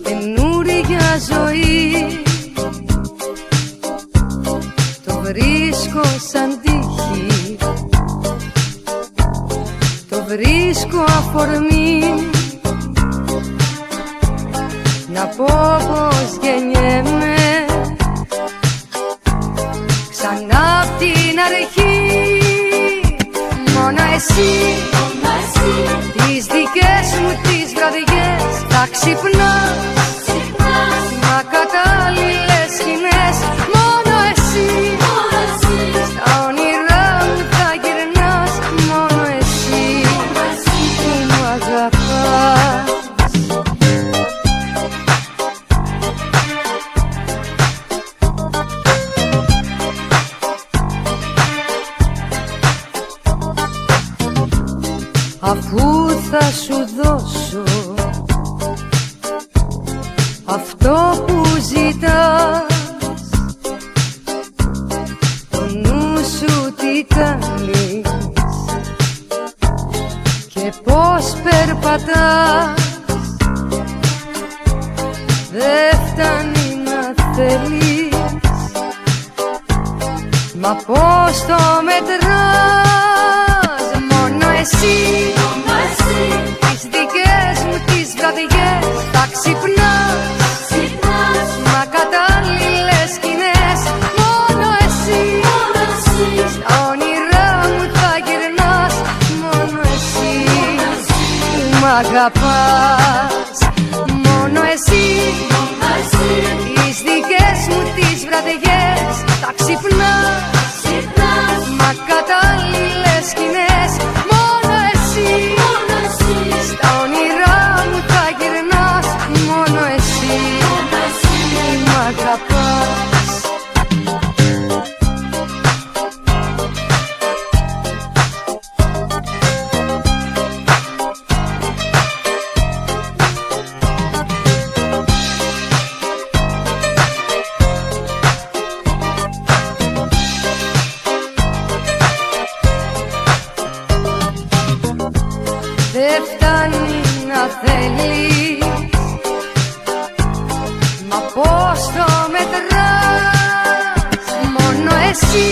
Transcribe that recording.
Καινούρια ζωή το βρίσκω σαν τύχη, το βρίσκω αφορμή να πω πως γεννιέμαι ξανά απ' την αρχή. Μόνο εσύ, τις δικές μου τις βραδιές θα ξυπνάς με ακατάλληλες σκηνές. Μόνο εσύ, στα όνειρά μου θα γυρνάς. Μόνο εσύ που μου αγαπάς. Αφού θα σου δώσω αυτό που ζητάς, το νου σου τι κάνεις και πώς περπατάς. Δε φτάνει να θέλεις, μα πώς το μετράς. Μόνο εσύ, τις δικές μου τις βραδιές θα ξυπνάς με ακατάλληλες σκηνές. Μόνο εσύ, στα όνειρά μου θα γυρνάς. Μόνο εσύ που μ' αγαπάς. Μόνο εσύ, τις δικές μου τις βραδιές θα ξυπνάς με ακατάλληλες σκηνές. Μόνο εσύ, στα όνειρά μου θα γυρνάς. Μόνο εσύ που μ' αγαπάς. Δεν φτάνει να θέλεις, μα πώς το μετράς. Μόνο εσύ